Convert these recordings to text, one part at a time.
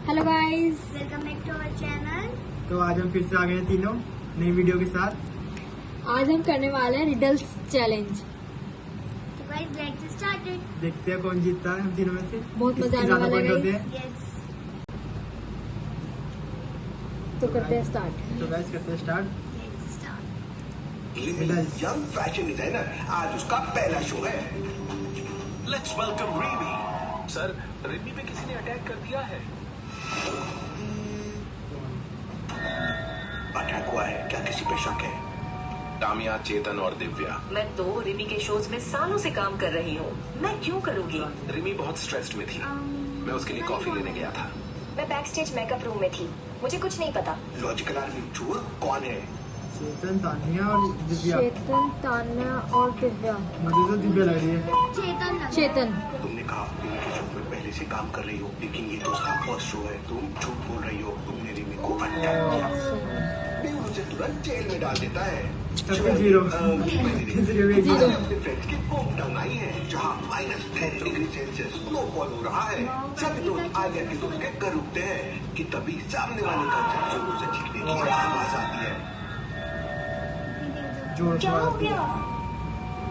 Hello guys, welcome back to our channel. तो आज हम फिर से आ गए हैं तीनों नई वीडियो के साथ। आज हम करने वाले हैं रिडल्स चैलेंज। तो गाइस लेट्स स्टार्ट इट। देखते हैं कौन जीतता है हम तीनों में से। बहुत मजा किसके आने ज्यादा वाला है पॉइंट होते guys। हैं। यस। तो करते हैं स्टार्ट। तो गाइस करते हैं start. Let's start. Riddles। Young fashion designer, आज उसका पहला शो है। Let's welcome Rimi. Sir, Rimi पे किसी ने अटैक कर दिया है। अटैक हुआ है क्या? किसी पे शक है? तामिया, चेतन और दिव्या। मैं तो रिमी के शोज में सालों से काम कर रही हूँ। मैं क्यों करूँगी? रिमी बहुत स्ट्रेस्ड में थी। मैं उसके लिए कॉफी लेने गया था। मैं बैक स्टेज मेकअप रूम में थी, मुझे कुछ नहीं पता। लॉजिकल आर्मी चोर कौन है? चेतन, तानिया और दिव्या। चेतन, तान्या और दिव्या। मुझे तो दिव्या लग रही है। चेतन। तुमने कहा रिमी के शो में पहले से काम कर रही हो, लेकिन ये तो उसका फर्स्ट शो है। तुम झूठ बोल रही हो। तुमने रिमी को अटैक किया। मैं उसे तुरंत जेल में डाल देता है। सबके जीरो। जीरो। अपने फ्रेंड्स की होम टाउन आई है, जहाँ -10 डिग्री सेल्सियस स्नोफॉल हो रहा है। सभी दोस्त आलिया के दोस्त के घर रुकते हैं कि तभी सामने वाले घर से जोरों से चीखने की आवाज आती है। जोर क्या हो गया?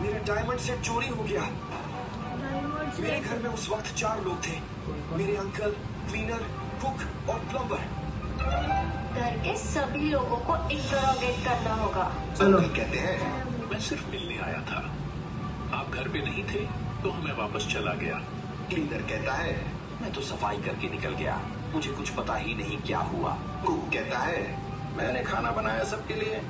मेरा डायमंड सेट चोरी हो गया। मेरे घर में उस वक्त 4 लोग थे। मेरे अंकल, क्लीनर, कुक और प्लम्बर। घर के सभी लोगों को इंटरोगेट करना होगा। चलो। अंकल कहते हैं मैं सिर्फ मिलने आया था। आप घर पे नहीं थे तो मैं वापस चला गया। क्लीनर कहता है मैं तो सफाई करके निकल गया। मुझे कुछ पता ही नहीं क्या हुआ। कुक कहता है मैंने खाना बनाया सबके लिए।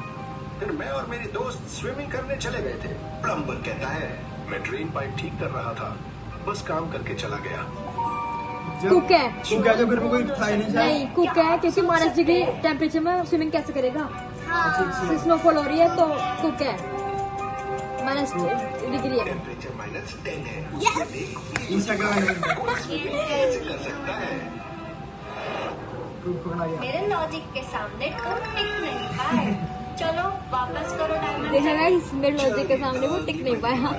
फिर मैं और मेरी दोस्त स्विमिंग करने चले गए थे। प्लम्बर कहता है मैं ड्रेन पाइप ठीक कर रहा था। बस काम करके चला गया। कुक है। कुक है, जब घर में कोई था ही नहीं। नहीं, कुक है क्योंकि -डिग्री टेम्परेचर में स्विमिंग कैसे करेगा? हाँ। स्नोफॉल हो रही है तो कुक है। -डिग्री है। टेम्परेचर -10 है। उसमें देख इंस्टाग्राम में कोई स्विमिंग कैसे कर सकता है? कुक पकड़ा गया। मेरे लॉजिक के सामने कुक टिक नहीं पाए। चलो वापस करो डायमंड देखा सेट। गाइस, मेरे लॉजिक के सामने वो टिक नहीं पाया।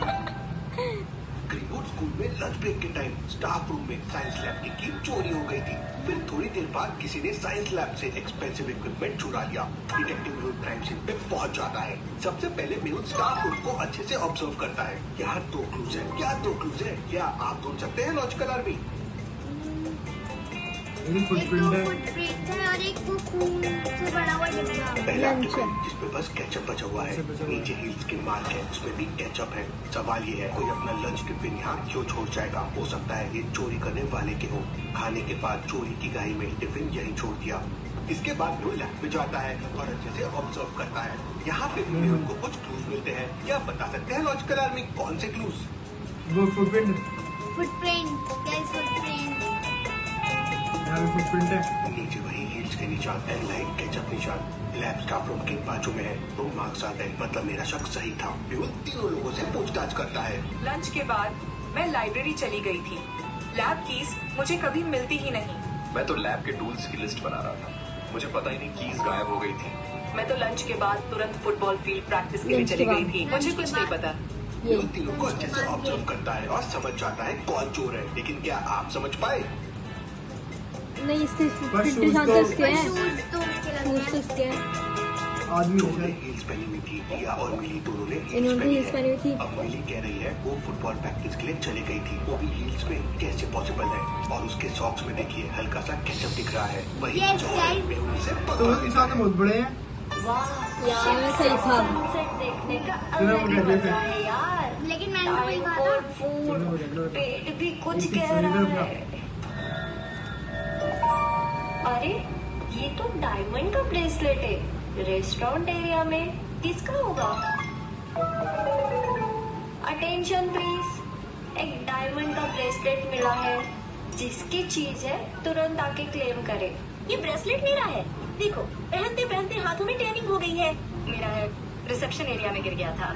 ग्रीनवुड स्कूल में लंच ब्रेक के टाइम स्टाफ रूम में साइंस लैब की कीप चोरी हो गई थी। फिर थोड़ी देर बाद किसी ने साइंस लैब से एक्सपेंसिव इक्विपमेंट चुरा लिया। डिटेक्टिव मेहुल क्राइम सीन पे पहुंच जाता है। सबसे पहले मेहुल स्टाफ रूम को अच्छे से ऑब्जर्व करता है। यहाँ 2 क्लूज है। क्या 2 क्लूज है? क्या आप ढूंढ सकते हैं लॉजिकल आर्मी? एक फुटप्रिंट है। फुटप्रिंट है और एक वो खून से बना हुआ डिब्बा। पहला लंच टिफिन है। जिसमें बस केचप बचा हुआ है। केचप बचा हुआ है। नीचे हील्स के मार्क है, उसमें भी केचप है। सवाल ये है, कोई अपना लंच टिफिन यहाँ क्यों छोड़ जाएगा? हो सकता है ये चोरी करने वाले के हो। खाने के बाद चोरी की गाड़ी में टिफिन यहीं छोड़ दिया। इसके बाद वो लैब में जाता है और अच्छे से ऑब्जर्व करता है। यहाँ पे भी उनको कुछ क्लूज मिलते हैं। क्या बता सकते हैं लॉजिकल आर्मी कौन से क्लूज? वो फुटप्रिंट। Footprint guys, footprint. यहाँ पे फुटप्रिंट है। नीचे वही हील्स के निशान, लाइट केचप निशान। लैब स्टाफ रूम के बाजू में है। 2 मार्क्स आ गए, मतलब मेरा शक सही था। मेहुल तीनों लोगों से पूछताछ करता है। लंच के बाद मैं लाइब्रेरी चली गई थी। लैब कीज मुझे कभी मिलती ही नहीं। मैं तो लैब के टूल्स की लिस्ट बना रहा था। मुझे पता ही नहीं कीज गायब हो गई थी। मैं तो लंच के बाद तुरंत फुटबॉल फील्ड प्रैक्टिस के लिए लंच चली के गई बाद। थी। मुझे कुछ नहीं पता। ये मेहुल तीनों को अच्छे से ऑब्जर्व करता है और समझ जाता है कौन चोर है। लेकिन क्या आप समझ पाए? नहीं, इससे बस फिफ्टी शूज चांसेस तो- के हैं। शूज तो उसके लग शूज तो गए। इसके हैं। आदमी दो है ने शायद। हील्स पहनी हुई थी। दिया और मिली दोनों ने इन्होंने हील्स पहनी हुई थी। अब मिली कह रही है वो फुटबॉल प्रैक्टिस के लिए चली गई थी, वो भी हील्स में। कैसे पॉसिबल है? और उसके सॉक्स में देखिए हल्का सा केचप दिख रहा है। वही Yes, चोर है। guys. मेहुल से तो पकड़ा इंसान देता तो है। बहुत बड़े हैं। वाह यार सही था। सनसेट देखने का चलो, अलग ही वो कहते मजा हैं। है यार। लेकिन मैंने तो वही टाइम कहा फॉर था। फूड, पेट भी कुछ ये कह रहा सिलेंडर है। अरे ये तो डायमंड का ब्रेसलेट है। रेस्टोरेंट एरिया में किसका होगा? अटेंशन प्लीज, एक डायमंड का ब्रेसलेट मिला है। जिसकी चीज है तुरंत आके क्लेम करे। ये ब्रेसलेट मेरा है। देखो, पहनते पहनते हाथों में टैनिंग हो गई है। मेरा है, रिसेप्शन एरिया में गिर गया था।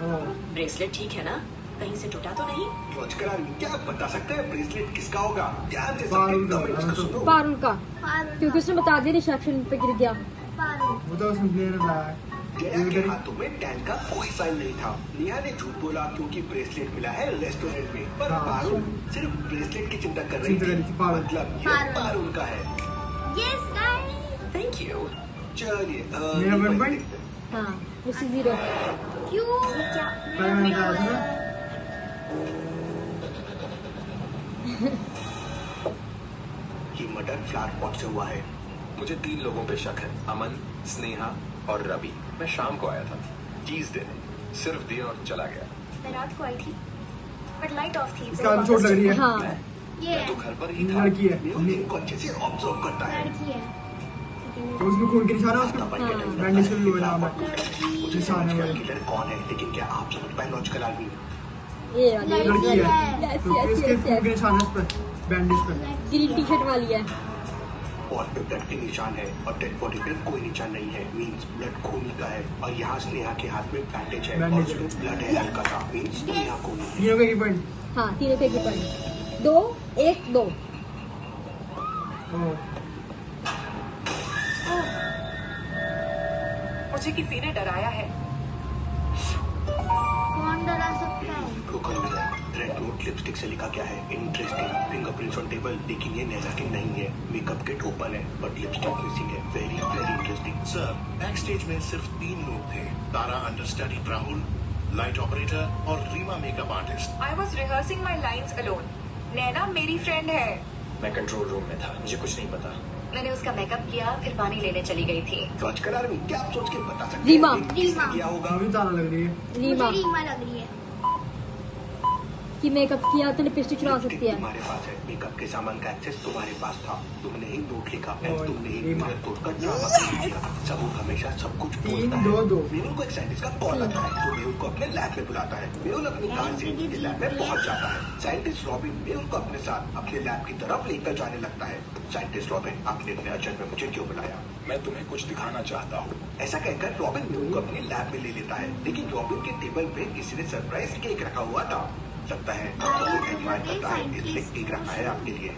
ओ, ब्रेसलेट ठीक है ना? कहीं से टूटा तो नहीं? लॉजिकल आर्मी क्या आप बता सकते हैं ब्रेसलेट किसका होगा? ध्यान से पारुल का सबके होगा, कमेंट्स को सुनो। पारुल का, पारुल क्योंकि उसने बता दिया रिसेप्शन पे गिर गया। पारुल। वो तो उसने प्लेयर लाया है। जया के हाथों में टैन का कोई साइन नहीं था। नेहा ने झूठ बोला क्योंकि ब्रेसलेट मिला है रेस्टोरेंट में, पर पारुल सिर्फ ब्रेसलेट की चिंता कर रही थी। मतलब ये पारुल का है। Yes guys. Thank you. चलिए मेरा वन पॉइंट। हाँ मुझसे 0। क्यों? मैंने कहा था ना। ये मर्डर फ्लावर पॉट से हुआ है। मुझे 3 लोगों पे शक है, अमन, स्नेहा और रवि। मैं शाम को आया था चीज देने, सिर्फ दिया और चला गया। मैं रात को आई थी बट लाइट ऑफ थी। इसका आगे चोट लग रही है। हाँ मैं तो घर पर ही था। लड़की है। मेहुल इनको अच्छे से ऑब्जर्व करता है। लड़की है। तो उसमें खून के निशान है उसका। बैंडेज से भी हुआ नाम है। निशान है वो। किलर कौन है, लेकिन क्या आप समझ पाए लॉजिकल आदमी? ये वाली लड़की है। यस तो यस इसके यस खून के निशान है उस पर, बैंडेज पर। ग्रीन टी शर्ट वाली है। वॉल पे ब्लड के निशान है और डेड बॉडी पे कोई निशान नहीं है। मींस ब्लड खूनी का है। और यहाँ स्नेहा के हाथ में बैंडेज है और बैंडेज है। उसमें ब्लड है हल्का सा। मींस स्नेहा खूनी है। तीनों के पॉइंट। हाँ तीनों पे की पॉइंट। 2 1 2। मुझे किसी ने डराया है। कौन डरा सकता है? रुको रेड नोट लिपस्टिक से लिखा क्या है? इंटरेस्टिंग। फिंगरप्रिंट्स ऑन टेबल, लेकिन ये नैना की नहीं है। मेकअप किट ओपन है बट लिपस्टिक मिसिंग है। Very very interesting. Sir, back stage में सिर्फ 3 लोग थे। Tara understudy Rahul, light operator और Rima makeup artist. I was rehearsing my lines alone. Naina मेरी फ्रेंड है। मैं कंट्रोल रूम में था, मुझे कुछ नहीं पता। मैंने उसका मेकअप किया, फिर पानी लेने चली गई थी। लॉजिकल आदमी क्या आप सोच के बता सकते हैं? रीमा। ये किसने किया होगा? अभी तारा लग रही है। रीमा मुझे रीमा लग रही है। की मेकअप किया तो लिपस्टिक चुरा सकती है। तुम्हारे पास है। मेकअप के सामान का एक्सेस तुम्हारे पास था। तुमने ही नोट लिखा है। और तुमने ही रीमा। मिरर तोड़कर ड्रामा किया। सबूत हमेशा सब कुछ 3 बोलता है। 2 2। मेहुल को एक साइंटिस्ट का कॉल आता है जो मेहुल को अपने लैब में बुलाता है। मेहुल अपनी कार से उसके लैब में पहुंच जाता है। साइंटिस्ट रॉबिन मेहुल को अपने साथ अपने लैब की तरफ लेकर जाने लगता है। साइंटिस्ट रॉबिन, आपने इतने अचानक में मुझे क्यों बुलाया? मैं तुम्हें कुछ दिखाना चाहता हूँ। ऐसा कहकर रॉबिन मेहुल को अपनी लैब में ले लेता है, लेकिन रॉबिन के टेबल पे किसी ने सरप्राइज केक रखा हुआ था। लगता है आपको एडमायर करता है, इसलिए केक रखा है आपके लिए।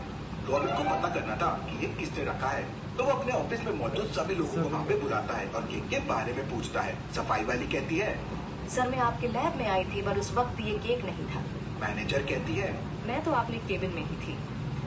रॉबिन को पता करना था कि ये किसने रखा है, तो वो अपने ऑफिस में मौजूद सभी लोगों को वहाँ पे बुलाता है और केक के बारे में पूछता है। सफाई वाली कहती है, सर मैं आपके लैब में आई थी पर उस वक्त ये केक नहीं था। मैनेजर कहती है, मैं तो आपने केबिन में ही थी,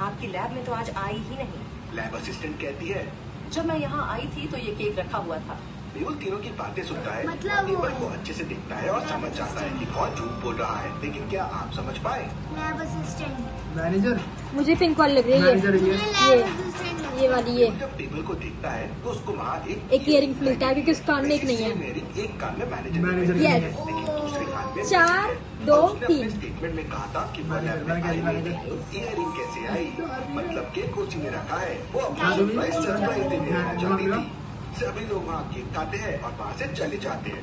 आपकी लैब में तो आज आई ही नहीं। लैब असिस्टेंट कहती है, जब मैं यहाँ आई थी तो ये केक रखा हुआ था। मेहुल तीनों की बातें सुनता है। मतलब टेबल वो को अच्छे से देखता है और समझ जाता है कि कौन झूठ बोल रहा है, लेकिन क्या आप समझ पाए? Lab assistant. मैनेजर। मुझे पिंक वाली लग रही है मैनेजर मुझे ये। Lab assistant. ये वाली ये। मेहुल जब टेबल को देखता है तो उसको वहाँ एक earring मिलता है क्योंकि उस कान में एक नहीं है। एक कान में मैनेजर मैनेजर Yes. है। लेकिन दूसरे कान में 4 2 उसने अपने 3। स्टेटमेंट में कहा था कि वो मैनेजर, लैब में मैनेजर, आई मैनेजर। नहीं, तो इयरिंग कैसे आई? मतलब के कुर्सी में रखा है। वो अपना हाँ, तो सरप्राइज देने हाँ, चाहती हाँ, थी। सभी लोग वहाँ केक खाते हैं और वहाँ से चले जाते हैं।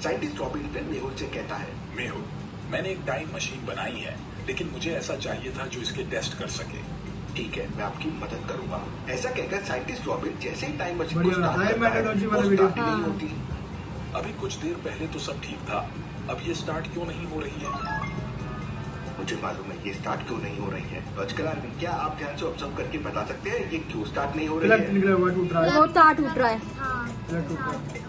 साइंटिस्ट रॉबिन फिर मेहुल से कहता है, मेहुल, मैंने एक टाइम मशीन बनाई है, लेकिन मुझे ऐसा चाहिए था जो इसके टेस्ट कर सके। ठीक है, मैं आपकी मदद करूंगा। ऐसा कहकर साइंटिस्ट रॉबिन जैसे ही टाइम मशीन को बढ़िया स्टार्ट बनाया है, करता है, मेथोडोलॉजी वो वाला वीडियो। स्टार्ट नहीं हाँ। होती। अभी कुछ देर पहले तो सब ठीक था, अब ये स्टार्ट क्यों नहीं हो रही है? मुझे मालूम है ये स्टार्ट क्यों नहीं हो रही है। लॉजिकल आदमी, क्या आप ध्यान से ऑब्जर्व करके बता सकते हैं ये क्यों स्टार्ट नहीं हो रही प्लग है? निकला हुआ टूट रहा है। वो तार टूट रहा है। हाँ। प्लग टूट रहा है।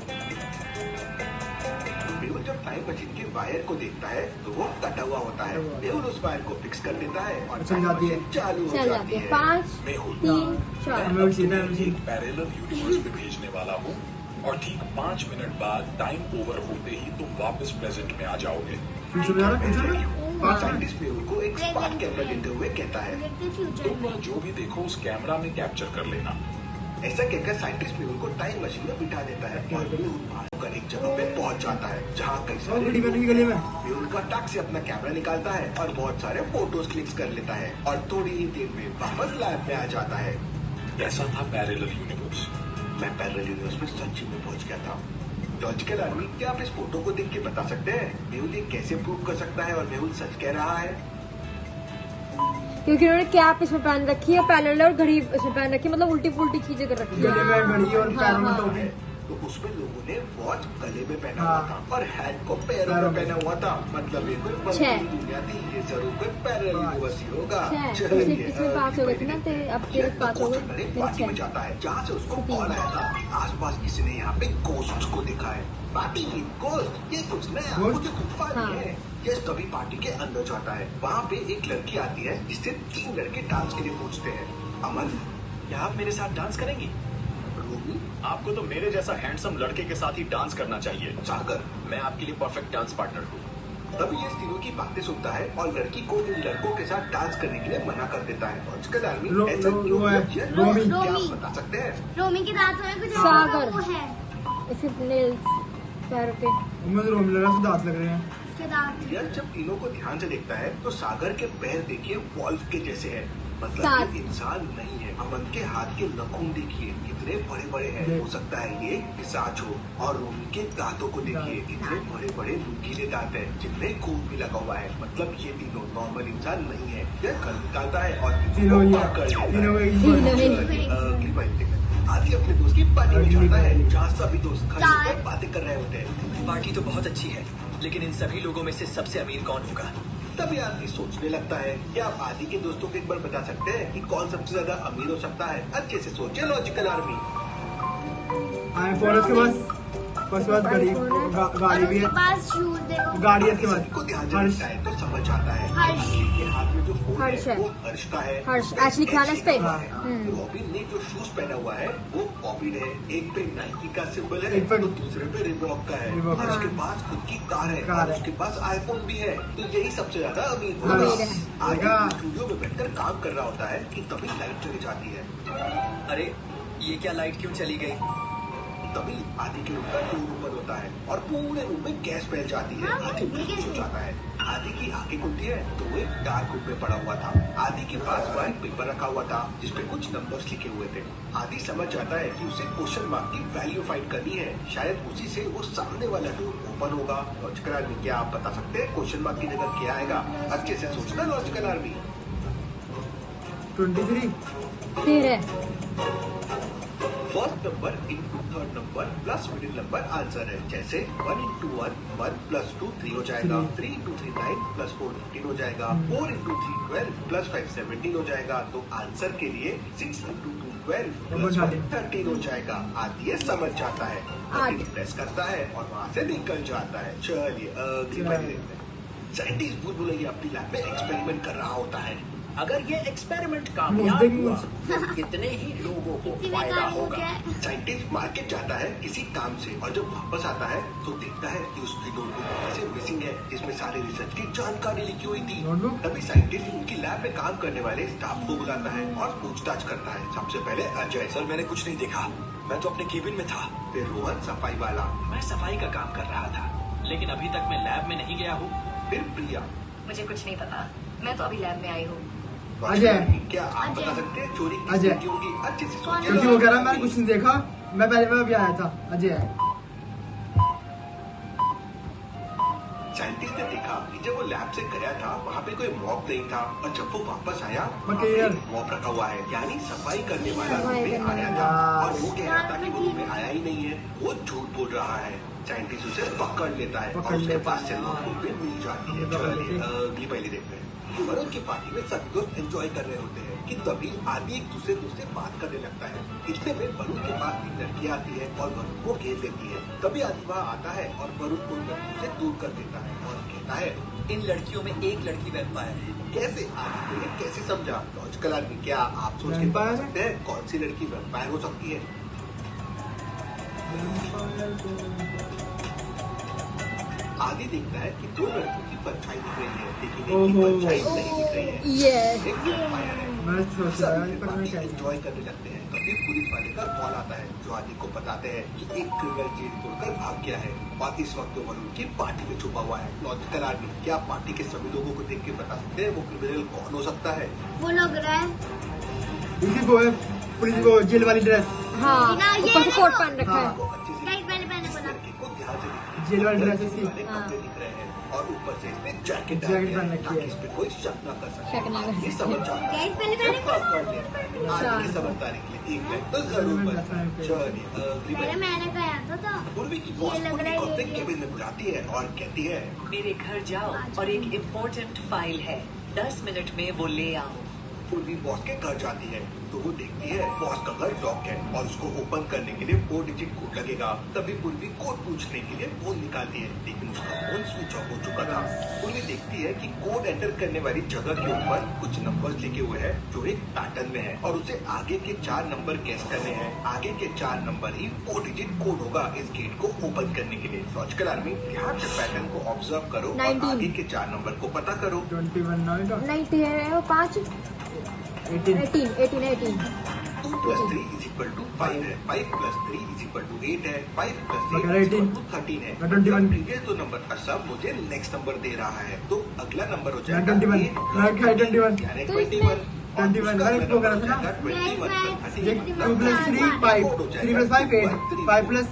मेहुल जब टाइम मशीन के वायर को देखता है तो वो कटा हुआ होता है। मेहुल उस वायर को फिक्स कर देता है और चल टाइम जाती है। मशीन चालू हो चल जाती जाते है। हैं। 5 मेहुल, 3 4। हमें भी सीधा है, एक पैरेलल यूनिवर्स में भेजने वाला हूँ और ठीक 5 मिनट बाद टाइम ओवर होते ही तुम वापस प्रेजेंट में आ जाओगे। फ्यूचर में आ रहा है, फ्यूचर में। साइंटिस्ट मेहुल को एक स्मार्ट कैमरा देते हुए कहता है, फ्यूचर तुम वह जो भी देखो उस कैमरा में कैप्चर कर लेना। ऐसा कहकर साइंटिस्ट मेहुल को टाइम मशीन में बिठा देता है और मेहुल भागकर एक जगह पे पहुंच जाता है जहाँ कई और सारे वीडियो लोग- बनेगी गली में। मेहुल का टक से अपना कैमरा निकालता है और बहुत सारे फोटोज क्लिक्स कर लेता है और थोड़ी ही देर में वापस लैब में आ जाता है। ऐसा था पैरेलल यूनिवर्स। मैं पैरेलल यूनिवर्स में सच्ची में पहुंच गया था। लॉजिकल आदमी, क्या आप इस फोटो को देख के बता सकते हैं मेहुल ये कैसे प्रूव कर सकता है और मेहुल सच कह रहा है? क्योंकि उन्होंने कैप इसमें पहन रखी है, पैनल और घड़ी इसमें पहन रखी है, मतलब उल्टी पुल्टी चीजें कर रखी है। गले में घड़ी और हाँ, पैरों में हाँ। टोपी। तो उसमें लोगों ने वॉच गले में पहना हुआ था और हैंड को पैरों में पहना हुआ था। मतलब ये कोई बड़ी दुनिया थी, ये जरूर कोई पैरल यूनिवर्सिटी होगा। इसमें पास हो गए थे ना, अब तेरे पास हो गए। पार्टी में जाता है जहाँ से उसको कॉल आया था। आसपास किसी ने यहाँ पे गोस्ट को देखा है। पार्टी की गोस्ट, ये कुछ नया, मुझे गुफा नहीं है। ये तभी पार्टी के अंदर जाता है। वहाँ पे एक लड़की आती है जिससे 3 लड़के डांस के लिए पूछते हैं। अमन, क्या आप मेरे साथ डांस करेंगी? रूबी, आपको तो मेरे जैसा हैंडसम लड़के के साथ ही डांस करना चाहिए। सागर, मैं आपके लिए परफेक्ट डांस पार्टनर हूँ। तभी ये तीनों की बातें सुनता है और लड़की को इन लड़कों के साथ डांस करने के लिए मना कर देता है। आजकल आदमी ऐसा क्यों है? क्या आप बता सकते हैं? रोमी की दांत में कुछ सागर। वो है, इसे नेल्स पैरों पे। मुझे रोमी लग रहा है, दांत लग रहे हैं। उसके दांत। यार जब तीनों को ध्यान से देखता है तो सागर के पैर देखिए वॉल्फ के जैसे हैं। मतलब साथ। ये इंसान नहीं है। अमन के हाथ के नाखून देखिए कितने बड़े बड़े हैं। हो सकता है ये पिशाच हो। और रोमी के दांतों को देखिए कितने बड़े बड़े नुकीले दांत हैं, जिनमें खून भी लगा हुआ है। मतलब ये तीनों नॉर्मल इंसान नहीं है। यह गल निकालता है और तीनों आदि अपने दोस्त की पार्टी में जाता है जहाँ सभी दोस्त खड़े होकर बातें कर रहे होते हैं। पार्टी तो बहुत अच्छी है, लेकिन इन सभी लोगों में से सबसे अमीर कौन होगा? तभी आदि सोचने लगता है। क्या आप आदि के दोस्तों को एक बार बता सकते हैं कि कौन सबसे ज्यादा अमीर हो सकता है? अच्छे से सोचिए लॉजिकल आर्मी। आईफोन उसके पास गाड़ी भी है। पास शूज देखो। गाड़ी है उसके को ध्यान से देखता है तो समझ आता है हर्ष। के हाथ में जो फोन हर्ष है है। वो हर्ष का है। हर्ष एक्चुअली खाना इस पे। रॉबिन ने जो शूज पहना हुआ है वो कॉपीड है। एक पे नाइकी का सिंबल है एक पे- तो दूसरे पे रिबॉक का है। रिबॉक हर्ष का। के पास खुद की कार है कार और है। उसके पास आईफोन भी है। तो यही सबसे ज्यादा अमीर अमीर होगा। है। आगे स्टूडियो में बैठकर काम कर रहा होता है कि तभी लाइट चली जाती है। अरे ये क्या लाइट क्यों चली गई? तभी आदि के रूम का डोर ओपन होता है और पूरे रूम में गैस फैल जाती है। आदि बेहोश हो जाता है। आदि की आंखें खुलती है तो वो एक डार्क रूम में पड़ा हुआ था। आदि के पास व्हाइट पेपर रखा हुआ था जिसपे कुछ नंबर्स लिखे हुए थे। आदि समझ जाता है कि उसे क्वेश्चन मार्क की वैल्यू फाइंड करनी है। शायद उसी से वो सामने वाला डोर ओपन होगा। लॉजिकल आर्मी, क्या आप बता सकते हैं क्वेश्चन मार्क की जगह क्या आएगा? अच्छे से सोचना लॉजिकल आर्मी। 23 फिर है first number into third number plus middle number answer है। जैसे 1 इंटू 1 1 प्लस 2 3 हो जाएगा। 3 इंटू 3 9 प्लस 4 15 हो जाएगा। 4 इंटू 3 12 प्लस 5 17 हो जाएगा। तो आंसर के लिए 6 इंटू 2 12 प्लस 5 13 हो जाएगा। आदि ये समझ जाता है, प्रेस करता है और वहाँ से निकल जाता है। चलिए अगली बारी देखते हैं। साइंटिस्ट भूल भुलैया अपनी लैब में एक्सपेरिमेंट कर रहा होता है। अगर ये एक्सपेरिमेंट कामयाब हुआ तो कितने ही लोगों को फायदा होगा। साइंटिस्ट मार्केट जाता है किसी काम से और जब वापस आता है तो देखता है कि उसकी नोटबुक ऐसे मिसिंग है जिसमें सारी रिसर्च की जानकारी लिखी हुई थी। तभी साइंटिस्ट उनकी लैब में काम करने वाले स्टाफ को बुलाता है और पूछताछ करता है। सबसे पहले अजय। सर मैंने कुछ नहीं देखा, मैं तो अपने केबिन में था। फिर रोहन सफाई वाला। मैं सफाई का काम कर रहा था, लेकिन अभी तक मैं लैब में नहीं गया हूँ। फिर प्रिया। मुझे कुछ नहीं पता, मैं तो अभी लैब में आई हूँ। अजय। क्या आप बता सकते हैं चोरी अजय। किसने की होगी? अच्छे से क्योंकि सोचिए। वो कह रहा मैंने कुछ नहीं देखा, मैं पहले भी आया था। अजय है। साइंटिस्ट ने देखा कि जब वो लैब से गया था वहाँ पे कोई मॉप नहीं था और जब वो वापस आया वहाँ पे मटेरियल। मॉप रखा हुआ है, यानी सफाई करने वाला रूम में आया था और वो कह रहा था कि वो रूम में आया ही नहीं है। वो झूठ बोल रहा है। साइंटिस्ट उसे पकड़ लेता है और उसके पास से नोटबुक भी मिल जाती है। चलिए अगली पहले देखते हैं। वरुण की पार्टी में सभी दोस्त एंजॉय कर रहे होते हैं कि तभी आदि एक दूसरे दोस्त से बात करने लगता है। इतने में वरुण के पास एक लड़की आती है और वरुण को घेर लेती है। तभी आदि वहाँ आता है और वरुण को लड़की से दूर कर देता है और कहता है इन लड़कियों में एक लड़की वैम्पायर है। कैसे? आदि को ये कैसे समझा? लॉजिकल आदमी, क्या आप सोच के बता सकते हैं कौन सी लड़की वैम्पायर हो सकती है? आदि देखता है कि 2 लड़कियों की परछाई दिख रही है लेकिन एक की परछाई नहीं दिख रही है। ये एक वैम्पायर है। मैं सोच रहा हूँ पर मैं क्या एंजॉय करने लगते हैं। तभी पुलिस वाले का कॉल आता है जो आदि को बताते हैं कि एक क्रिमिनल जेल तोड़कर भाग गया है और इस वक्त वो उनकी पार्टी में छुपा हुआ है। लॉजिकल आदमी, क्या पार्टी के सभी लोगों को देख के बता सकते हैं वो क्रिमिनल कौन हो सकता है? वो लग रहा है इसी को पुलिस को जेल वाली ड्रेस। हाँ ना, ये ऊपर से देखो। कोट पहन रखा है। वो अच्छे से नहीं, पहले इस बोला। लड़के को ध्यान से देखिए। जेल वाली ड्रेस वाले कपड़े दिख रहे हैं और ऊपर से इसने जैकेट जैकेट पहन रखी ताकि है। इस पे कोई शक न कर सके। शक ना कर ये समझ जाता है। Guys, पहले मैंने- पकड़ लिया। आगे की समझदारी के लिए एक मिनट तो जरूर बनता है। चलिए अगली पहले बार मैंने कहा था तो पूर्वी की बॉस ये लग पूर्वी रहा को है अपने ये- केबिन में बुलाती है और कहती है मेरे घर जाओ और एक इम्पोर्टेंट फाइल है, 10 मिनट में वो ले आओ। पूर्वी बॉस के घर जाती है तो वो देखती है बॉस का घर लॉक है और उसको ओपन करने के लिए 4 डिजिट कोड लगेगा। तभी पूर्वी कोड पूछने के लिए फोन निकालती है लेकिन उसका फोन स्विच ऑफ हो चुका था। पूर्वी देखती है कि कोड एंटर करने वाली जगह के ऊपर कुछ नंबर्स लिखे हुए हैं जो एक पैटर्न में है और उसे आगे के 4 नंबर गेस करने हैं। आगे के 4 नंबर ही 4 डिजिट कोड होगा इस गेट को ओपन करने के लिए। लॉजिकल आर्मी ध्यान से पैटर्न को ऑब्जर्व करो और 19 आगे के 4 नंबर को पता करो। 21 ना बेटा 90 है वो 5 18 18 2 + 3 = 5 है, 5 + 3 = 8 है, 5 + 8 मगर 18 = 13 है। 21 प्रीवियस 2 नंबर का सब मुझे नेक्स्ट नंबर दे रहा है तो अगला नंबर हो जाएगा 21 8 + मैं क्या 21 यानी तो 21 और 21 उसका मैंने अगला इसको करा नंबर था ना? हो जाएगा 21 + 30 देख 2 + 3 5 3 + 5 8 5 +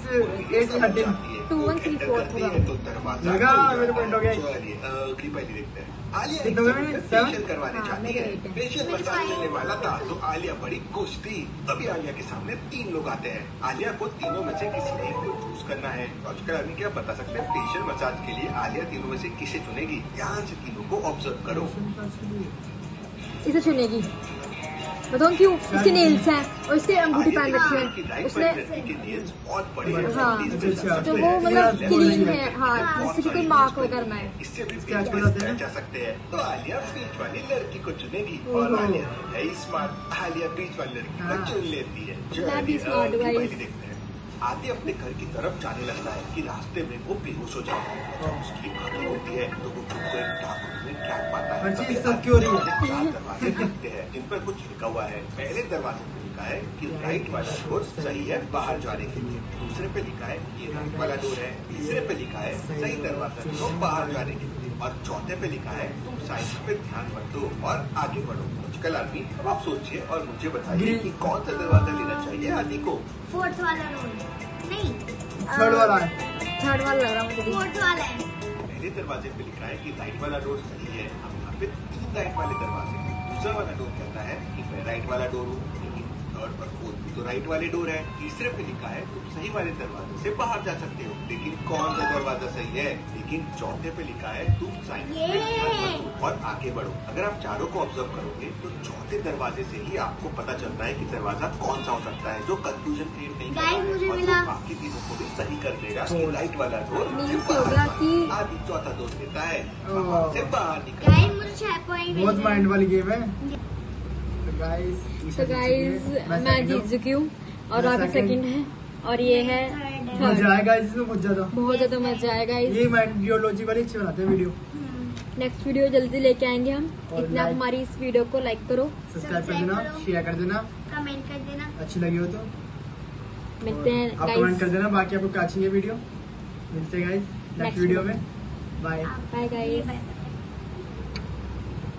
8 13 2 1 3 4 करती है तो दरवाजा लगा, खुल जाता मेरे पॉइंट हो गया। है। चलिए अगली पहली देखते हैं। आलिया कितना हुआ मैंने? फेशियल करवाने हाँ, जाती मेरे है। 8 है। फेशियल मसाज लेने वाला था तो आलिया बड़ी खुश थी। तभी आलिया के सामने 3 लोग आते हैं। आलिया को तीनों में से किसी एक को चूज करना है। लॉजिकल आदमी क्या बता सकते हैं फेशियल मसाज के लिए आलिया तीनों में से किसे चुनेगी? ध्यान से तीनों को ऑब्जर्व करो। इसे चुनेगी। बताऊँ क्यों? इसके नेल्स हैं और इसके अंगूठी पहन रखी है उसने। बहुत बड़े हैं। हाँ, 30 से तो वो मतलब क्लीन है। हाँ, जिससे कि कोई मार्क वगैरह ना है। इससे भी क्या बीच बोला में था? जा सकते हैं तो आलिया बीच वाली लड़की को चुनेगी ओहो। और आलिया है स्मार्ट। आलिया बीच वाली लड़की को हाँ। चुन लेती है। मैं भी चलिए, smart अगली guys। पहली देखते हैं। आदि अपने घर की तरफ जाने लगता है कि रास्ते में वो बेहोश हो जाता है। जब उसकी आंखें होती है तो वो खुद को एक डार्क रूम में ट्रैप पाता है। हर चीज तभी सबकी हो रही है। आदि 4 दरवाजे दिखते हैं जिन पर कुछ लिखा हुआ है। पहले दरवाजे पे लिखा है कि राइट वाला डोर सही है बाहर जाने के लिए। दूसरे पे लिखा है कि राइट वाला डोर है। तीसरे पे लिखा है सही दरवाजा तो बाहर जाने के लिए और चौथे पे लिखा है तुम साइंस पे ध्यान मत दो और आगे बढ़ो। लॉजिकल आदमी अब आप सोचिए और मुझे बताइए कि कौन सा दरवाजा लेना चाहिए आदि को। 4th वाला रोल नहीं 3rd वाला है। 3rd वाला लग रहा मुझे भी। 4th वाला है। पहले दरवाजे पे लिखा है कि राइट वाला डोर सही है। हम यहाँ पे 3 राइट वाले दरवाजे हैं। दूसरा वाला डोर कहता है कि मैं राइट वाला डोर हूँ लेकिन 3rd और 4th भी तो राइट वाले डोर है। तीसरे पे लिखा है तुम सही वाले दरवाजे से बाहर जा सकते हो लेकिन कौन सा दरवाजा सही है। लेकिन चौथे पे लिखा है तुम साइंस पे ध्यान मत दो और आगे बढ़ो। अगर आप चारों को ऑब्जर्व करोगे तो चौथे दरवाजे से ही आपको पता चलता है कि दरवाजा कौन सा हो सकता है जो कंफ्यूजन क्रिएट नहीं Guys, करता मुझे है और मिला। जो बाकी तीनों को भी सही कर देगा कि राइट वाला डोर मीन्स हो गया कि- आदि चौथा दोस्त देता है ओह। से बाहर निकल। गाइस मुझे 6 पॉइंट बहुत माइंड वाली गेम है। तो गाइस तो गाइज मैं जीत चुकी हूँ और आप सेकंड है और ये है मजा थर्ड। आएगा इसमें बहुत ज्यादा। बहुत ज्यादा मजा आएगा। ये माइंडियोलॉजी वाली अच्छी बनाते हैं वीडियो। नेक्स्ट वीडियो जल्दी लेके आएंगे हम। और इतना like- हमारी इस वीडियो को लाइक करो। सब्सक्राइब कर देना, शेयर कर देना, कमेंट कर देना। अच्छी लगी हो तो मिलते हैं आप कमेंट गाइस। कर देना। बाकी आपको क्या चाहिए वीडियो। मिलते हैं गाइस नेक्स्ट Next वीडियो में। बाय। Bye guys. बाय।